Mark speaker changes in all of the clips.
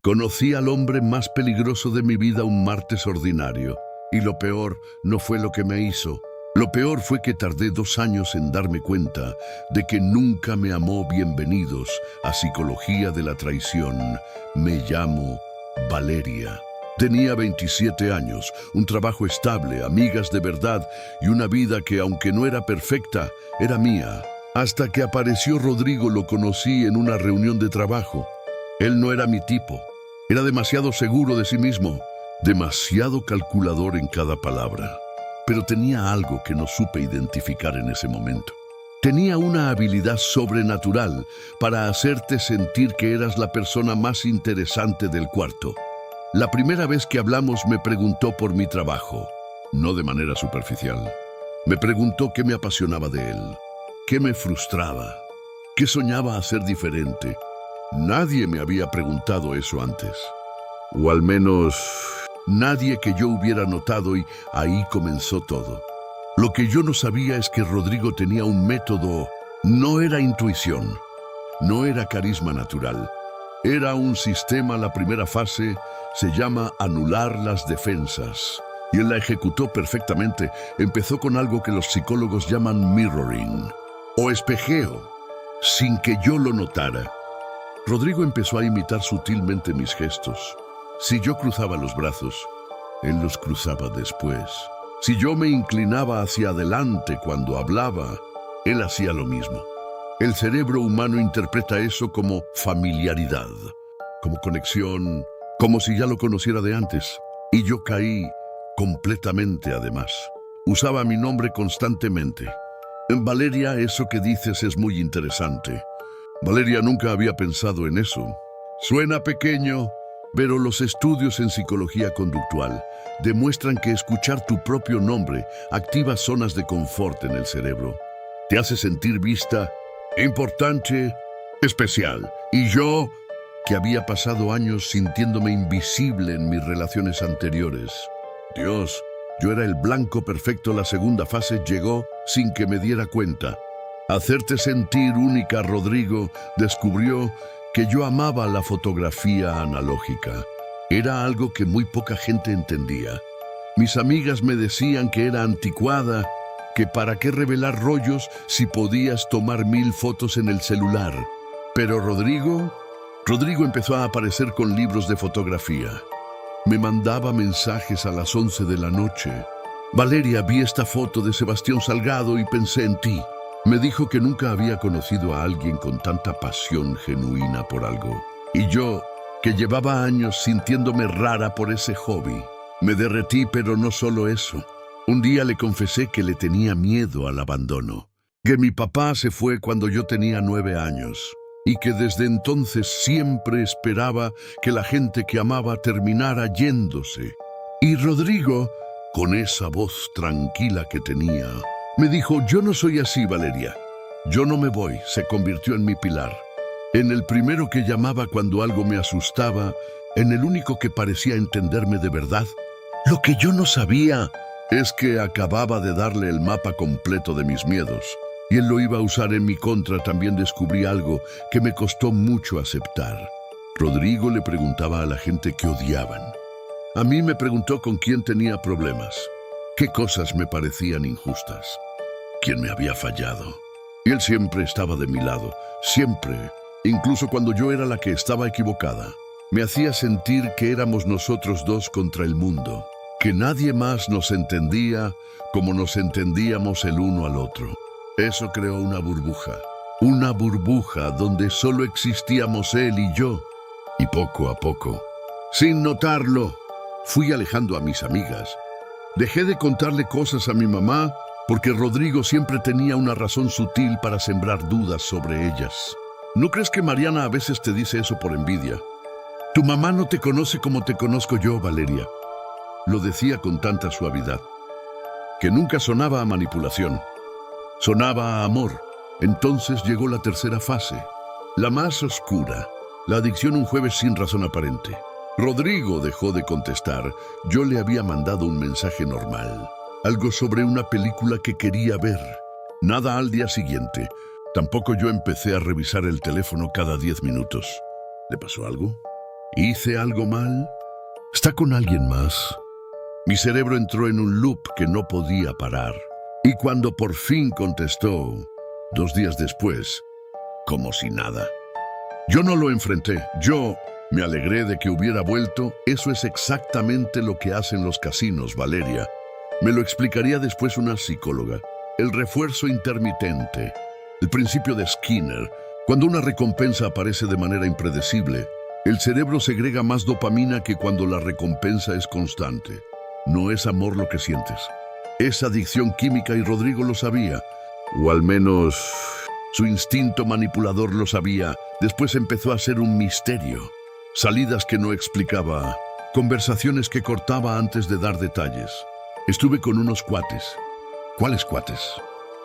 Speaker 1: Conocí al hombre más peligroso de mi vida un martes ordinario. Y lo peor no fue lo que me hizo. Lo peor fue que tardé 2 años en darme cuenta de que nunca me amó. Bienvenidos a Psicología de la Traición. Me llamo Valeria. Tenía 27 años, un trabajo estable, amigas de verdad y una vida que, aunque no era perfecta, era mía. Hasta que apareció Rodrigo. Lo conocí en una reunión de trabajo. Él no era mi tipo. Era demasiado seguro de sí mismo, demasiado calculador en cada palabra. Pero tenía algo que no supe identificar en ese momento. Tenía una habilidad sobrenatural para hacerte sentir que eras la persona más interesante del cuarto. La primera vez que hablamos me preguntó por mi trabajo, no de manera superficial. Me preguntó qué me apasionaba de él, qué me frustraba, qué soñaba hacer diferente. Nadie me había preguntado eso antes. O al menos, nadie que yo hubiera notado, y ahí comenzó todo. Lo que yo no sabía es que Rodrigo tenía un método. No era intuición, no era carisma natural. Era un sistema. La primera fase se llama anular las defensas. Y él la ejecutó perfectamente. Empezó con algo que los psicólogos llaman mirroring, o espejeo, sin que yo lo notara. Rodrigo empezó a imitar sutilmente mis gestos. Si yo cruzaba los brazos, él los cruzaba después. Si yo me inclinaba hacia adelante cuando hablaba, él hacía lo mismo. El cerebro humano interpreta eso como familiaridad, como conexión, como si ya lo conociera de antes. Y yo caí completamente además. Usaba mi nombre constantemente. Valeria, eso que dices es muy interesante. Valeria, nunca había pensado en eso. Suena pequeño, pero los estudios en psicología conductual demuestran que escuchar tu propio nombre activa zonas de confort en el cerebro. Te hace sentir vista, importante, especial. Y yo, que había pasado años sintiéndome invisible en mis relaciones anteriores. Dios, yo era el blanco perfecto. La segunda fase llegó sin que me diera cuenta. Hacerte sentir única. Rodrigo descubrió que yo amaba la fotografía analógica. Era algo que muy poca gente entendía. Mis amigas me decían que era anticuada, que para qué revelar rollos si podías tomar 1000 fotos en el celular. Pero Rodrigo empezó a aparecer con libros de fotografía. Me mandaba mensajes a las 11 de la noche. Valeria, vi esta foto de Sebastián Salgado y pensé en ti. Me dijo que nunca había conocido a alguien con tanta pasión genuina por algo. Y yo, que llevaba años sintiéndome rara por ese hobby, me derretí. Pero no solo eso. Un día le confesé que le tenía miedo al abandono, que mi papá se fue cuando yo tenía 9 años y que desde entonces siempre esperaba que la gente que amaba terminara yéndose. Y Rodrigo, con esa voz tranquila que tenía, me dijo: yo no soy así, Valeria. Yo no me voy. Se convirtió en mi pilar. En el primero que llamaba cuando algo me asustaba, en el único que parecía entenderme de verdad. Lo que yo no sabía es que acababa de darle el mapa completo de mis miedos, y él lo iba a usar en mi contra. También descubrí algo que me costó mucho aceptar. Rodrigo le preguntaba a la gente que odiaban. A mí me preguntó con quién tenía problemas, qué cosas me parecían injustas, quién me había fallado. Y él siempre estaba de mi lado, siempre, incluso cuando yo era la que estaba equivocada. Me hacía sentir que éramos nosotros dos contra el mundo, que nadie más nos entendía como nos entendíamos el uno al otro. Eso creó una burbuja donde solo existíamos él y yo. Y poco a poco, sin notarlo, fui alejando a mis amigas. Dejé de contarle cosas a mi mamá porque Rodrigo siempre tenía una razón sutil para sembrar dudas sobre ellas. ¿No crees que Mariana a veces te dice eso por envidia? Tu mamá no te conoce como te conozco yo, Valeria. Lo decía con tanta suavidad, que nunca sonaba a manipulación. Sonaba a amor. Entonces llegó la tercera fase, la más oscura, la adicción. Un jueves sin razón aparente. Rodrigo dejó de contestar. Yo le había mandado un mensaje normal, algo sobre una película que quería ver. Nada al día siguiente. Tampoco yo empecé a revisar el teléfono cada 10 minutos. ¿Le pasó algo? ¿Hice algo mal? ¿Está con alguien más? Mi cerebro entró en un loop que no podía parar. Y cuando por fin contestó, 2 días después, como si nada. Yo no lo enfrenté, yo me alegré de que hubiera vuelto. Eso es exactamente lo que hacen los casinos, Valeria. Me lo explicaría después una psicóloga. El refuerzo intermitente, el principio de Skinner. Cuando una recompensa aparece de manera impredecible, el cerebro segrega más dopamina que cuando la recompensa es constante. No es amor lo que sientes. Es adicción química y Rodrigo lo sabía. O al menos su instinto manipulador lo sabía. Después empezó a ser un misterio. Salidas que no explicaba. Conversaciones que cortaba antes de dar detalles. Estuve con unos cuates. ¿Cuáles cuates?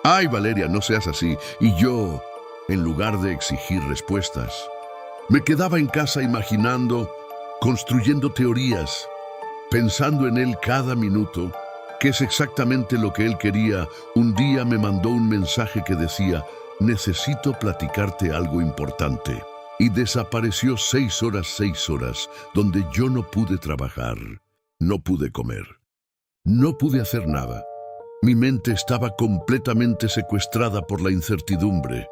Speaker 1: Ay, Valeria, no seas así. Y yo, en lugar de exigir respuestas, me quedaba en casa imaginando, construyendo teorías, pensando en él cada minuto, que es exactamente lo que él quería. Un día me mandó un mensaje que decía, necesito platicarte algo importante. Y desapareció 6 horas, donde yo no pude trabajar, no pude comer, no pude hacer nada. Mi mente estaba completamente secuestrada por la incertidumbre.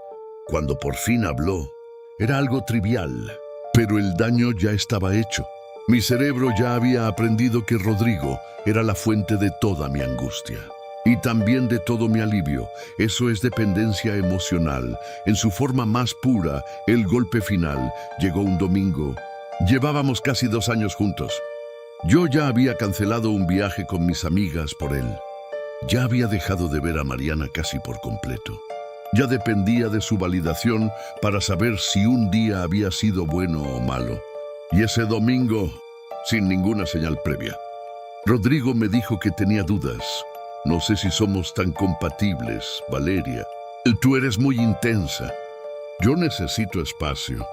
Speaker 1: Cuando por fin habló, era algo trivial, pero el daño ya estaba hecho. Mi cerebro ya había aprendido que Rodrigo era la fuente de toda mi angustia y también de todo mi alivio. Eso es dependencia emocional. En su forma más pura, el golpe final llegó un domingo. Llevábamos casi 2 años juntos. Yo ya había cancelado un viaje con mis amigas por él. Ya había dejado de ver a Mariana casi por completo. Ya dependía de su validación para saber si un día había sido bueno o malo. Y ese domingo, sin ninguna señal previa, Rodrigo me dijo que tenía dudas. No sé si somos tan compatibles, Valeria. Tú eres muy intensa. Yo necesito espacio.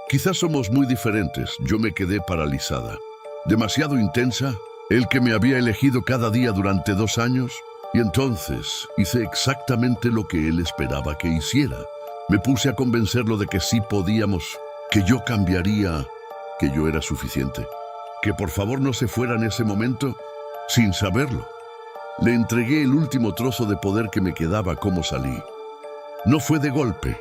Speaker 1: Quizás somos muy diferentes. Yo me quedé paralizada. Demasiado intensa, el que me había elegido cada día durante 2 años. Y entonces hice exactamente lo que él esperaba que hiciera. Me puse a convencerlo de que sí podíamos, que yo cambiaría, que yo era suficiente. Que por favor no se fuera en ese momento sin saberlo. Le entregué el último trozo de poder que me quedaba. ¿Cómo salí? No fue de golpe.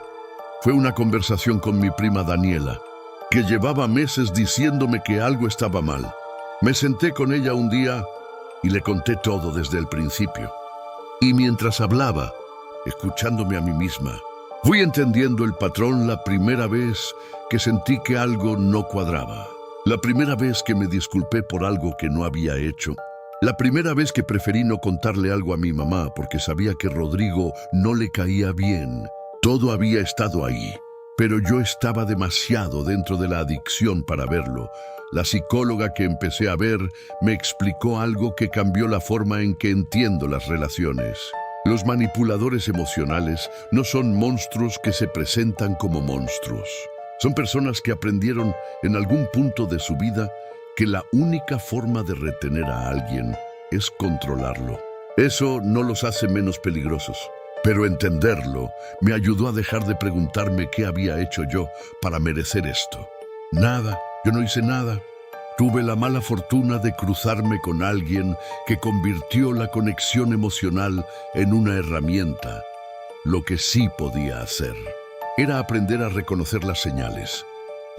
Speaker 1: Fue una conversación con mi prima Daniela, que llevaba meses diciéndome que algo estaba mal. Me senté con ella un día y le conté todo desde el principio. Y mientras hablaba, escuchándome a mí misma, fui entendiendo el patrón. La primera vez que sentí que algo no cuadraba. La primera vez que me disculpé por algo que no había hecho. La primera vez que preferí no contarle algo a mi mamá porque sabía que Rodrigo no le caía bien. Todo había estado ahí, pero yo estaba demasiado dentro de la adicción para verlo. La psicóloga que empecé a ver me explicó algo que cambió la forma en que entiendo las relaciones. Los manipuladores emocionales no son monstruos que se presentan como monstruos. Son personas que aprendieron en algún punto de su vida que la única forma de retener a alguien es controlarlo. Eso no los hace menos peligrosos, pero entenderlo me ayudó a dejar de preguntarme qué había hecho yo para merecer esto. Nada, yo no hice nada. Tuve la mala fortuna de cruzarme con alguien que convirtió la conexión emocional en una herramienta. Lo que sí podía hacer era aprender a reconocer las señales.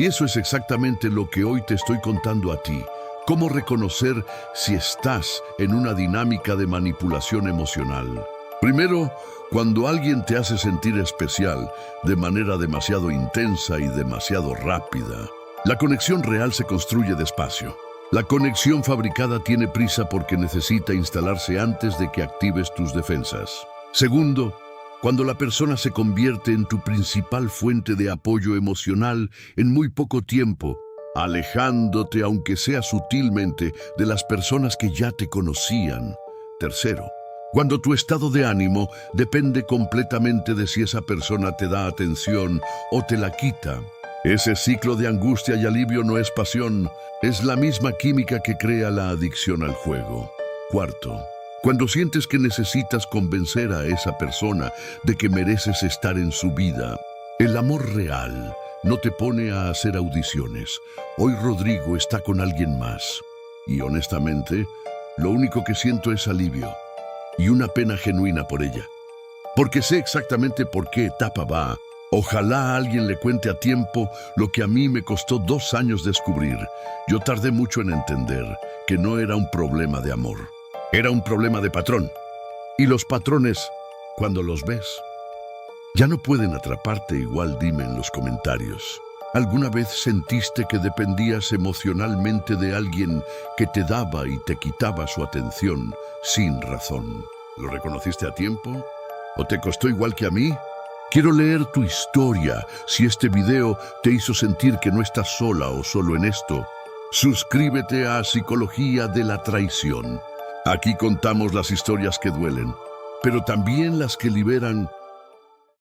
Speaker 1: Y eso es exactamente lo que hoy te estoy contando a ti. Cómo reconocer si estás en una dinámica de manipulación emocional. Primero, cuando alguien te hace sentir especial de manera demasiado intensa y demasiado rápida. La conexión real se construye despacio. La conexión fabricada tiene prisa porque necesita instalarse antes de que actives tus defensas. Segundo, cuando la persona se convierte en tu principal fuente de apoyo emocional en muy poco tiempo, alejándote, aunque sea sutilmente, de las personas que ya te conocían. Tercero, cuando tu estado de ánimo depende completamente de si esa persona te da atención o te la quita. Ese ciclo de angustia y alivio no es pasión, es la misma química que crea la adicción al juego. Cuarto, cuando sientes que necesitas convencer a esa persona de que mereces estar en su vida. El amor real no te pone a hacer audiciones. Hoy Rodrigo está con alguien más. Y honestamente, lo único que siento es alivio y una pena genuina por ella. Porque sé exactamente por qué etapa va. Ojalá alguien le cuente a tiempo lo que a mí me costó 2 años descubrir. Yo tardé mucho en entender que no era un problema de amor. Era un problema de patrón. Y los patrones, cuando los ves, ya no pueden atraparte igual. Dime en los comentarios. ¿Alguna vez sentiste que dependías emocionalmente de alguien que te daba y te quitaba su atención sin razón? ¿Lo reconociste a tiempo? ¿O te costó igual que a mí? Quiero leer tu historia. Si este video te hizo sentir que no estás sola o solo en esto, suscríbete a Psicología de la Traición. Aquí contamos las historias que duelen, pero también las que liberan